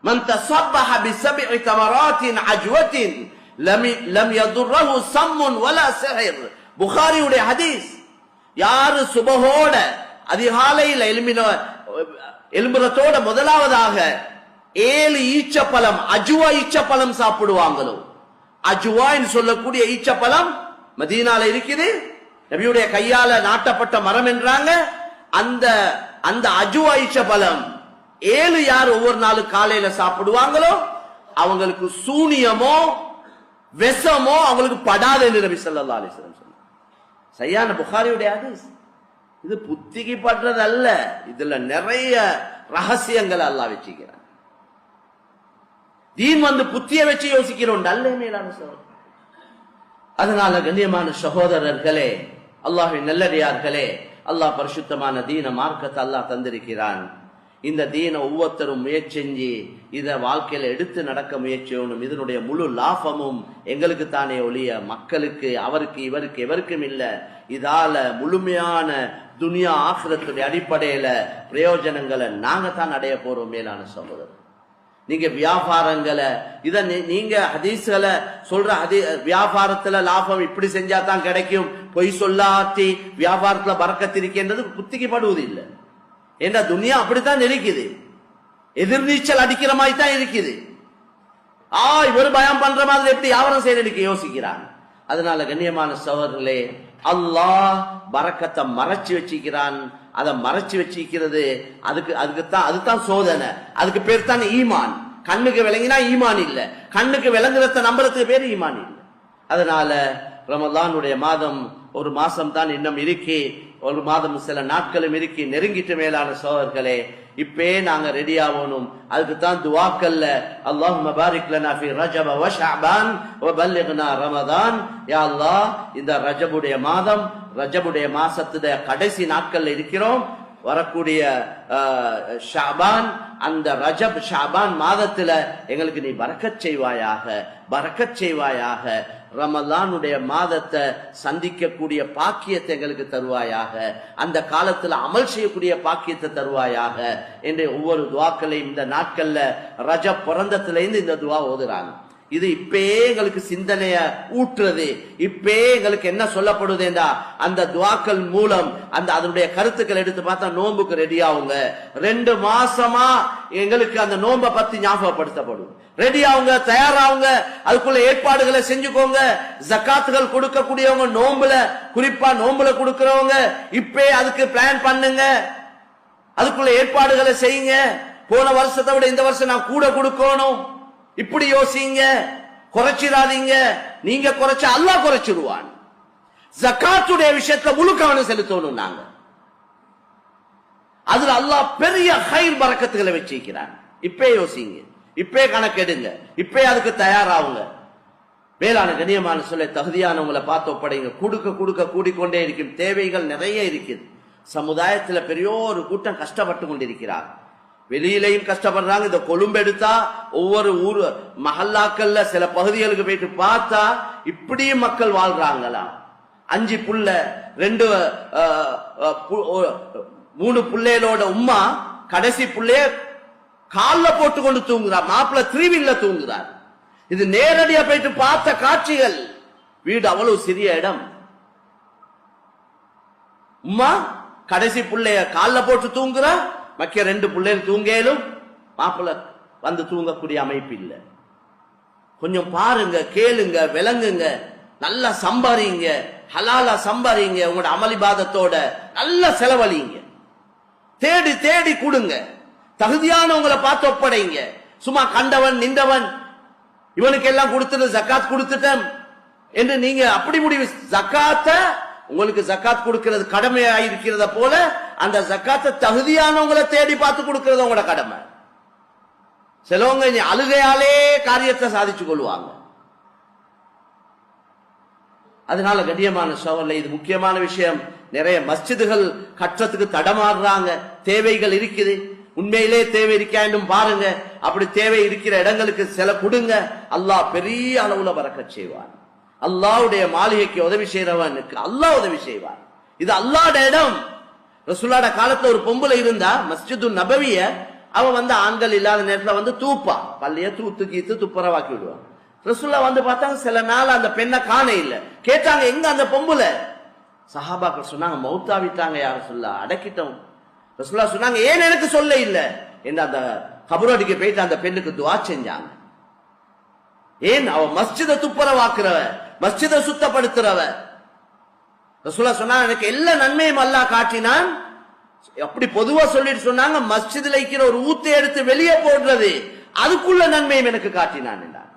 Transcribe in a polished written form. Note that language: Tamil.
மன் தஸப்பஹ பிஸப்இ தமராத்தின் அஜ்வத்தின் லம் யதுர்ரஹு ஸம்முன் வலா ஸஹர். புகாரியுடைய ஹதீஸ். யாரு சுபஹோட அதிகாலையில் எழும்புறதோட முதலாவதாக 7 ஈச்சப்பழம் அஜுவா ஈச்சப்பழம் சாப்பிடுவாங்களோ, அஜுவான்னு சொல்லக்கூடிய ஈச்சப்பழம் மதீனால இருக்குது, நபியுடைய கையால நாட்டப்பட்ட மரம் என்றாங்க. அந்த அஜுவா ஈச்சப்பழம் 7 யார் ஒவ்வொரு நாளும் காலையில சாப்பிடுவாங்களோ அவங்களுக்கு சூனியமோ விஷமோ அவங்களுக்கு படாது என்று நபி ஸல்லல்லாஹு அலைஹி வஸல்லம் சொன்னார். சரியான புகாரியுடைய ஹதீஸ். இது புத்திக்கு படுறது அல்ல, இதுல நிறைய ரகசியங்கள் அல்லாஹ் வச்சிருக்கிறான். தீன் புத்திய வச்சு யோசிக்கிறோம் நல்ல மேலான சகோதரர். அதனால கண்ணியமான சகோதரர்களே, அல்லாஹ்வின் நல்லடியார்களே, அல்லாஹ் பரிசுத்தமான தீன மார்க்கத்தை அல்லாஹ் தந்திருக்கிறான். இந்த தீன ஒவ்வொருத்தரும் முயற்சி செஞ்சு இத வாழ்க்கையில எடுத்து நடக்க முயற்சியணும். இதனுடைய முழு லாபமும் எங்களுக்கு தானே ஒழிய மக்களுக்கு அவருக்கு இவருக்கு எவருக்கும் இல்ல. இதால முழுமையான துனியா ஆখিরাத்துடைய அடிப்படையில பிரயோஜனங்களை நாங்க தான் அடைய போறோம். மேலான சகோதரர், நீங்க வியாபாரங்களை இத நீங்க ஹதீஸ்களை சொல்ற வியாபாரத்துல லாபம் இப்படி செஞ்சா தான் கிடைக்கும், பொய் சொல்லாத்தி வியாபாரத்துல பறக்கத்து இருக்கின்றது புத்திக்கு படுவது இல்லை. ஏன்னா துனியா அப்படித்தான் இருக்குது, எதிர்நீச்சல் அடிக்கிற மாதிரி தான் இருக்குது. இவரு பயம் பண்ற மாதிரி எப்படி வியாபாரம் செய்யறதுக்கு யோசிக்கிறான். அதனால கண்ணியமான சகோதரர்களே, அல்லாஹ் பரக்கத்தை மறைச்சு வச்சிக்கிறான். அதை மறைச்சு வச்சிக்கிறது அதுதான் சோதனை. அதுக்கு பேர் தான் ஈமான். கண்ணுக்கு விளங்கினா ஈமான் இல்ல, கண்ணுக்கு விளங்குறத நம்புறதுக்கு பேர் ஈமான் இல்ல. அதனால ரமலானுடைய மாதம் ஒரு மாசம் தான் இன்னும் இருக்கி, ஒரு மாதம் சில நாட்களும் இருக்கி நெருங்கிட்டு. மேலான சகோதரர்களே, இப்பே நாங்க ரெடி ஆகணும். அதுக்கு தான் துஆக்கல்ல அல்லாஹும்ம பாரிக் லனா ஃபீ ரஜப வ ஷஅபான் வ பல்லிக்னா ரமதான். யா அல்லாஹ், இந்த ரஜபுடைய மாதம், ரஜபுடைய மாசத்துடைய கடைசி நாட்கள்ல இருக்கிறோம். வரக்கூடிய ஷஅபான், அந்த ரஜப் ஷஅபான் மாதத்துல எங்களுக்கு நீ பரக்கத் செய்வாயாக, பரக்கத் செய்வாயாக. ரமலானுடைய மாதத்தை சந்திக்கக்கூடிய பாக்கியத்தை எங்களுக்கு தருவாயாக, அந்த காலத்துல அமல் செய்யக்கூடிய பாக்கியத்தை தருவாயாக என்று ஒவ்வொரு துவாக்களையும் இந்த நாட்கள்ல ரஜப் பிறந்தத்துல இருந்து இந்த துவா ஓதுறாங்க. இது இப்பே எங்களுக்கு சிந்தனைய ஊற்றுறது. இப்பே எங்களுக்கு என்ன சொல்லப்படுதுன்னா, அந்த துவாக்கள் மூலம் அதனுடைய கருத்துக்கள் எடுத்து பார்த்தா நோன்புக்கு ரெடி ஆகுங்க. 2 மாசமா எங்களுக்கு அந்த நோன்பை பத்தி ஞாபகப்படுத்தப்படும். ரெடி ஆகுங்க, தயாராகுங்க, அதுக்குள்ள ஏற்பாடுகளை செஞ்சுக்கோங்க. ஜக்காத்துகள் கொடுக்கக்கூடியவங்க நோம்புல, குறிப்பா நோம்புல கொடுக்கிறவங்க இப்பே அதுக்கு பிளான் பண்ணுங்க, அதுக்குள்ள ஏற்பாடுகளை செய்யுங்க. போன வருஷத்தை விட இந்த வருஷம் நான் கூட கொடுக்கணும், இப்படி யோசிங்க. குறைச்சிடாதீங்க. நீங்க குறைச்சா அல்லாஹ் குறைச்சிடுவான். ஜக்காத்துடைய விஷயத்துல முழு கவனம் செலுத்தணும். நாங்க அதுல அல்லாஹ் பெரிய ஹைர் பரக்கத்துகளை வச்சிருக்கிறான். இப்பே யோசிங்க, இப்பே கணக்கெடுங்க, இப்பே அதுக்கு தயாராகுங்க. மேலான கண்ணியமான சொல்ல தகுதியானவங்களை பார்த்து ஒப்படைங்க. கொடுக்க கொடுக்க கூடிக்கொண்டே இருக்கும். தேவைகள் நிறைய இருக்குது. சமுதாயத்துல பெரிய ஒரு கூட்டம் கஷ்டப்பட்டு கொண்டிருக்கிறார். வெளியிலையும் கஷ்டப்படுறாங்க. இந்த கொழும்பு எடுத்தா ஒவ்வொரு ஊர் மஹல்லாக்கள்ல சில பகுதிகளுக்கு போயிட்டு பார்த்தா இப்படியும் மக்கள் வாழ்றாங்களா. 5 புள்ள 3 புள்ளைகளோட உம்மா கடைசி புள்ளைய கால்ல போட்டு கொண்டு தூங்குறார். மாப்பிள்ள 3 வீல்ல தூங்குறார். இது நேரடியா போயிட்டு பார்த்த காட்சிகள். வீடு அவ்வளவு சிறிய இடம். உம்மா கடைசி புள்ளைய கால்ல போட்டு தூங்குறா, மக்கிய 2 பிள்ளைகள் தூங்கலும் மாப்பிள்ள வந்து தூங்கக்கூடிய அமைப்பு இல்லை. கொஞ்சம் பாருங்க, கேளுங்க, விளங்குங்க, நல்லா சம்பாதிங்க, ஹலாலா சம்பாதிங்க. உங்களோட அமளிபாதத்தோட நல்லா செலவழிங்க. தேடி தேடி கொடுங்க. தகுதியானவங்களை பார்த்து ஒப்படைங்க. சும்மா கண்டவன் நின்றவன் இவனுக்கு எல்லாம் கொடுத்துட்டு ஜக்காத் கொடுத்துட்டேன் என்று நீங்க அப்படி முடிவு. ஜக்காத்த உங்களுக்கு ஜக்காத் கொடுக்கிறது கடமையாயிருக்கிறத போல அந்த ஜக்காத்தை தகுதியானவங்களை தேடி பார்த்து கொடுக்கிறது உங்களோட கடமை. சிலவங்க அழுகையாலே காரியத்தை சாதிச்சு கொள்வாங்க. அதனால கண்ணியமான சகோதரர்களே, இது முக்கியமான விஷயம். நிறைய மஸ்ஜிதுகள் கற்றத்துக்கு தடமாறுறாங்க. தேவைகள் இருக்குது. உண்மையிலே தேவை இருக்காண்டும் பாருங்க. அப்படி தேவை இருக்கிற இடங்களுக்கு சில கொடுங்க. அல்லாஹ் பெரிய அளவுல பரக்கத் செய்வான். அல்லாஹ்வுடைய மாளிகைக்கு உதவி செய்யறவனுக்கு அல்லாஹ் உதவி செய்வான். இது அல்லாஹ்வுடைய இடம். ரசூலுல்லாஹ் காலத்துல ஒரு பொம்பளை இருந்தா, மஸ்ஜிது நபவிய அவ ஆண்கள் இல்லாத நேரத்துல தூப்பா, பள்ளிய தூத்து கீத்து துப்புரவாக்கி விடுவான். ரசூல்லா பார்த்தாங்க, சில நாள் அந்த பெண்ணை காண இல்ல. கேட்டாங்க, எங்க அந்த பொம்புல? சஹாபாக்கள் சொன்னாங்க, மௌத்தாவிட்டாங்க யார சொல்ல, அடக்கிட்டோம். ரசூல்லா சொன்னாங்க, ஏன் எனக்கு சொல்ல இல்ல என்று அந்த கபரோடிக்கு போயிட்டு அந்த பெண்ணுக்கு துஆ செஞ்சாங்க. ஏன்? அவ மஸ்ஜிதை துப்புரவாக்குறவ, மஸ்ஜிதை சுத்தப்படுத்துறவ. ரசூலா சொன்னாங்க, எனக்கு எல்லா நன்மையும் அல்லாஹ் காட்டினான். அப்படி பொதுவா சொல்லிட்டு சொன்னாங்க, மஸ்ஜிதுல இருக்கிற ஒரு ஊத்தை எடுத்து வெளியே போடுறது, அதுக்குள்ள நன்மையும் எனக்கு காட்டினான் என்றார்.